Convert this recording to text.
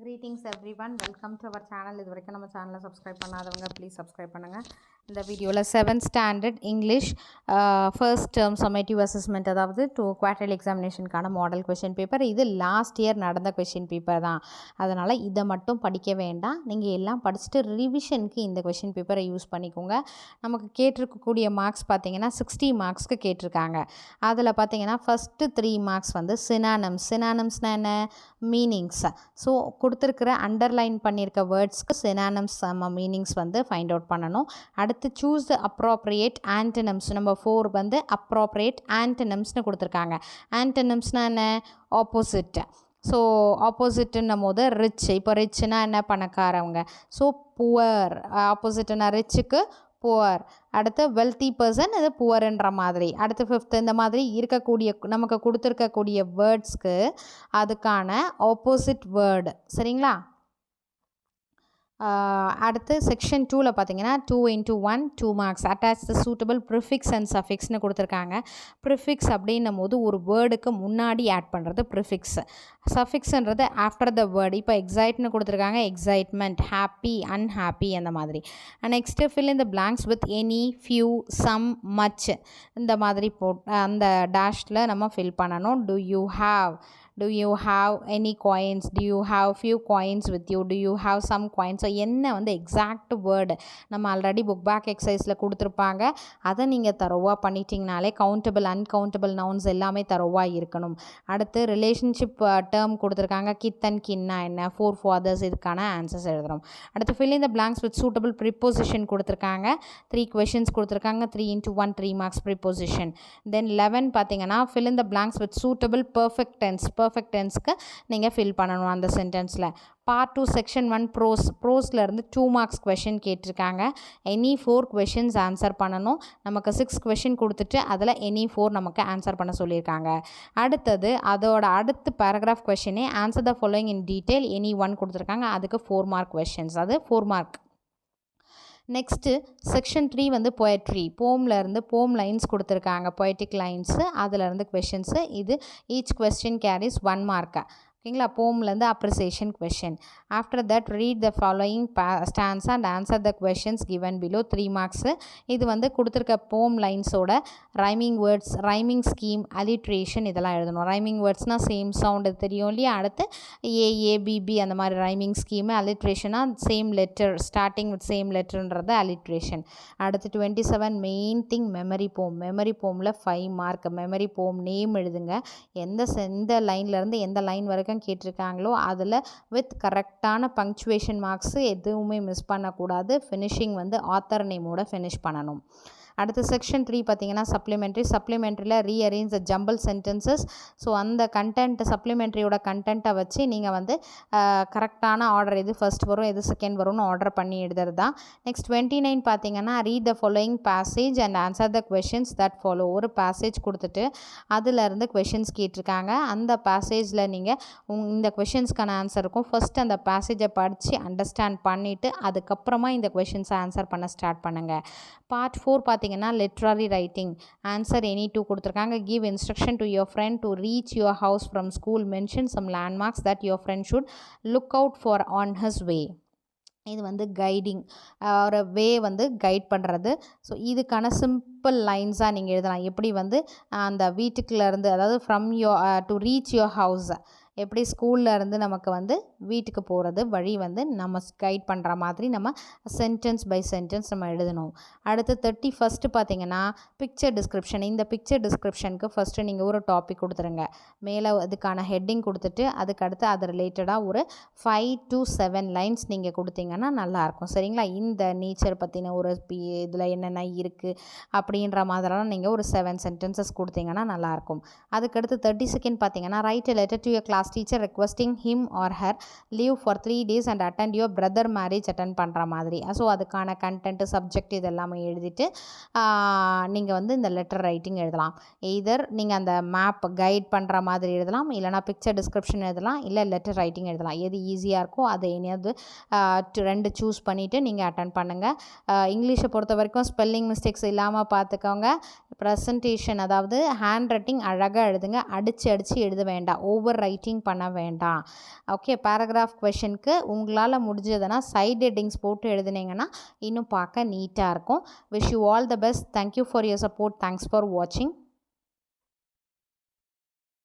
Greetings everyone, welcome to our channel. இது வரைக்கும் நம்ம சேனலை சப்ஸ்கிரைப் பண்ணாதவங்க ப்ளீஸ் சப்ஸ்கிரைப் பண்ணுங்கள். இந்த வீடியோவில் 7th standard English first term summative assessment, அதாவது குவார்ட்டர்லி எக்ஸாமினேஷனுக்கான மாடல் கொஷின் பேப்பர். இது லாஸ்ட் இயர் நடந்த கொஷின் பேப்பர் தான், அதனால் இதை மட்டும் படிக்க வேண்டாம். நீங்கள் எல்லாம் படிச்சுட்டு ரிவிஷனுக்கு இந்த கொஷின் பேப்பரை யூஸ் பண்ணிக்கோங்க. நமக்கு கேட்டிருக்கக்கூடிய மார்க்ஸ் பார்த்தீங்கன்னா 60 மார்க்ஸ்க்கு கேட்டிருக்காங்க. அதில் பார்த்தீங்கன்னா ஃபஸ்ட்டு 3 மார்க்ஸ் வந்து சினானம்ஸ்னால் என்ன, மீனிங்ஸ். ஸோ கொடுத்துருக்கிற அண்டர்லைன் பண்ணியிருக்க வேர்ட்ஸ்க்கு சினானம்ஸ் மீனிங்ஸ் வந்து ஃபைண்ட் அவுட் பண்ணணும். அடுத்து choose the appropriate antonyms. Number 4 வந்து அப்ராப்ரியேட் ஆன்டனம்ஸ்னு கொடுத்துருக்காங்க. ஆன்டனம்ஸ்னால் என்ன, ஆப்போசிட். ஸோ ஆப்போசிட்டுன்னும் போது ரிச். இப்போ ரிச்னா என்ன, பணக்காரவங்க. ஸோ புவர், ஆப்போசிட்னா ரிச்சுக்கு புவர். அடுத்து வெல்த்தி பர்சன், இது புவர்ன்ற மாதிரி. அடுத்து 5th இந்த மாதிரி இருக்கக்கூடிய நமக்கு கொடுத்துருக்கக்கூடிய வேர்ட்ஸ்க்கு அதுக்கான ஆப்போசிட் வேர்டு. சரிங்களா? அடுத்து செக்ஷன் 2ல் பார்த்தீங்கன்னா 2 into 1 2 மார்க்ஸ். Attach the suitable prefix and சஃபிக்ஸ்னு கொடுத்துருக்காங்க. ப்ரிஃபிக்ஸ் அப்படின்னும் போது ஒரு வேர்டுக்கு முன்னாடி ஆட் பண்ணுறது ப்ரிஃபிக்ஸ். சஃபிக்ஸ்ன்றது ஆஃப்டர் த வேர்டு. இப்போ எக்ஸைட்னு கொடுத்துருக்காங்க, எக்ஸைட்மெண்ட், ஹாப்பி, அன்ஹாப்பி அந்த மாதிரி. Next fill in the blanks with any, few, some, much இந்த மாதிரி அந்த டேஷில் நம்ம ஃபில் பண்ணணும். Do you have any coins? Do you have few coins with you? Do you have some coins? So என்ன வந்து exact word நம்ம already book back எக்ஸசைஸில் கொடுத்துருப்பாங்க. அதை நீங்கள் தரோவாக பண்ணிட்டீங்கனாலே கவுண்டபிள் அன்கவுண்டபிள் நவுன்ஸ் எல்லாமே தரோவாக இருக்கணும். அடுத்து ரிலேஷன்ஷிப் டேர்ம் கொடுத்துருக்காங்க. கித் அண்ட் கின்னா என்ன, 4 fathers, இதுக்கான ஆன்சர்ஸ் எழுதுகிறோம். அடுத்து fill in the blanks with suitable preposition கொடுத்துருக்காங்க. 3 questions கொடுத்துருக்காங்க. 3 into 1 3 marks preposition. Then 11 பார்த்தீங்கன்னா fill in the blanks with suitable perfect tense. Perfect டென்ஸ்க்கு நீங்கள் ஃபில் பண்ணணும் அந்த சென்டென்ஸில். பார்ட் 2 செக்ஷன் 1 ப்ரோஸ்லேருந்து 2 மார்க்ஸ் கொஷின் கேட்டிருக்காங்க. எனி 4 கொஷின்ஸ் ஆன்சர் பண்ணணும். நமக்கு 6 கொஷின் கொடுத்துட்டு அதில் எனி 4 நமக்கு ஆன்சர் பண்ண சொல்லியிருக்காங்க. அடுத்தது அதோட அடுத்த பேராகிராஃப் கொஷினே answer the following in detail any 1 கொடுத்துருக்காங்க. அதுக்கு 4 மார்க் கொஷின்ஸ், அது 4 மார்க். நெக்ஸ்ட்டு செக்ஷன் 3 வந்து பொயட்ரி. போம்லேருந்து போம் லைன்ஸ் கொடுத்துருக்காங்க, பொயட்டிக் லைன்ஸு, அதிலேருந்து கொஷின்ஸு. இது ஈச் கொஸ்டின் கேரிஸ் 1 மார்க்கு. ஓகேங்களா? போம்லேருந்து appreciation question. After that read the following stanza and answer the questions given below 3 marks. இது வந்து கொடுத்துருக்க போம் லைன்ஸோட rhyming words, rhyming scheme, alliteration இதெல்லாம் எழுதணும். ரைமிங் வேர்ட்ஸ்னால் சேம் சவுண்டு தெரியும் இல்லையா? அடுத்து ஏஏபிபி அந்த மாதிரி ரைமிங் ஸ்கீமு. அலிட்ரேஷனாக same letter, starting with same லெட்டர்ன்றது அலிட்ரேஷன். அடுத்து 27 main thing memory poem. Memory போமில் 5 மார்க். மெமரி போம் நேம் எழுதுங்க. எந்த லைன்லேருந்து எந்த லைன் வரைக்கும் கேட்டிருக்காங்களோ அதில் வித் கரெக்டான பங்க்சுவேஷன் மார்க்ஸு எதுவுமே மிஸ் பண்ணக்கூடாது. ஃபினிஷிங் வந்து ஆத்தர் நேமோட ஃபினிஷ் பண்ணணும். அடுத்து செக்ஷன் 3 பார்த்தீங்கன்னா சப்ளிமெண்ட்ரியில் rearrange the jumbled sentences. So அந்த கண்டென்ட், சப்ளிமெண்ட்ரியோட கண்டென்ட்டை வச்சு நீங்கள் வந்து கரெக்டான ஆர்டர் எது ஃபர்ஸ்ட் வரும் எது செகண்ட் வரும்னு ஆர்டர் பண்ணி எழுதுறது தான். நெக்ஸ்ட் 29 பார்த்தீங்கன்னா read the following passage and answer the questions that follow. ஒரு பேசேஜ் கொடுத்துட்டு அதிலேருந்து கொஷின்ஸ் கேட்டிருக்காங்க. அந்த பேசேஜில் நீங்கள் இந்த கொஷின்ஸ்க்கான ஆன்சர் இருக்கும். ஃபஸ்ட்டு அந்த பேசேஜை படித்து அண்டர்ஸ்டாண்ட் பண்ணிவிட்டு அதுக்கப்புறமா இந்த கொஷின்ஸை ஆன்சர் பண்ண ஸ்டார்ட் பண்ணுங்கள். பார்ட் 4 பார்த்தீங்கன்னா லிட்ரரி ரைட்டிங். ஆன்சர் எனி 2 கொடுத்துருக்காங்க. Give instruction to your friend to reach your house from school. Mention some landmarks that your friend should look out for on his way. இது வந்து guiding, ஒரு வே வந்து guide பண்ணுறது. So இதுக்கான simple லைன்ஸாக நீங்கள் எழுதலாம். எப்படி வந்து அந்த வீட்டுக்குள்ளேருந்து, அதாவது from to reach your house, எப்படி ஸ்கூலில் இருந்து நமக்கு வந்து வீட்டுக்கு போகிறது வழி வந்து நம்ம கைட் பண்ணுற மாதிரி நம்ம சென்டென்ஸ் பை சென்டென்ஸ் நம்ம எழுதணும். அடுத்து 31 பார்த்தீங்கன்னா பிக்சர் டிஸ்கிரிப்ஷன். இந்த பிக்சர் டிஸ்கிரிப்ஷனுக்கு ஃபஸ்ட்டு நீங்கள் ஒரு டாபிக் கொடுத்துருங்க. மேலே அதுக்கான ஹெட்டிங் கொடுத்துட்டு அதுக்கடுத்து அது ரிலேட்டடாக ஒரு 5 to 7 லைன்ஸ் நீங்கள் கொடுத்தீங்கன்னா நல்லாயிருக்கும். சரிங்களா? இந்த நேச்சர் பற்றின ஒரு இதில் என்னென்ன இருக்குது அப்படின்ற மாதிரிலாம் நீங்கள் ஒரு 7 சென்டென்சஸ் கொடுத்தீங்கன்னா நல்லாயிருக்கும். அதுக்கடுத்து 32 பார்த்தீங்கன்னா write a letter to your class teacher requesting him or her leave for 3 days and attend your brother marriage attend பண்ணுற மாதிரி. ஸோ அதுக்கான கண்டென்ட், சப்ஜெக்ட் இதெல்லாமே எழுதிட்டு நீங்கள் வந்து இந்த லெட்டர் ரைட்டிங் எழுதலாம். எய்தர் நீங்கள் அந்த மேப் கைட் பண்ணுற மாதிரி எழுதலாம், இல்லைனா பிக்சர் டிஸ்கிரிப்ஷன் எழுதலாம், இல்லை லெட்டர் ரைட்டிங் எழுதலாம். எது ஈஸியாக இருக்கோ அதை எதையாவது 2 சூஸ் பண்ணிவிட்டு நீங்கள் அட்டன் பண்ணுங்கள். இங்கிலீஷை பொறுத்த வரைக்கும் ஸ்பெல்லிங் மிஸ்டேக்ஸ் இல்லாமல் பார்த்துக்கோங்க. ப்ரெசன்டேஷன் அதாவது ஹேண்ட் ரைட்டிங் அழகாக எழுதுங்க. அடித்து எழுத வேண்டாம், ஓவர் ரைட்டிங் பண்ண வேண்டாம். ஓகே, பேராகிராஃப் கொஷனுக்கு உங்களால் முடிஞ்சதுன்னா சைட் ஹெட்டிங்ஸ் போட்டு எழுதுனீங்கன்னா இன்னும் பார்க்க நீட்டாக இருக்கும். Wish you all the best. Thank you for your support. Thanks for வாட்சிங்.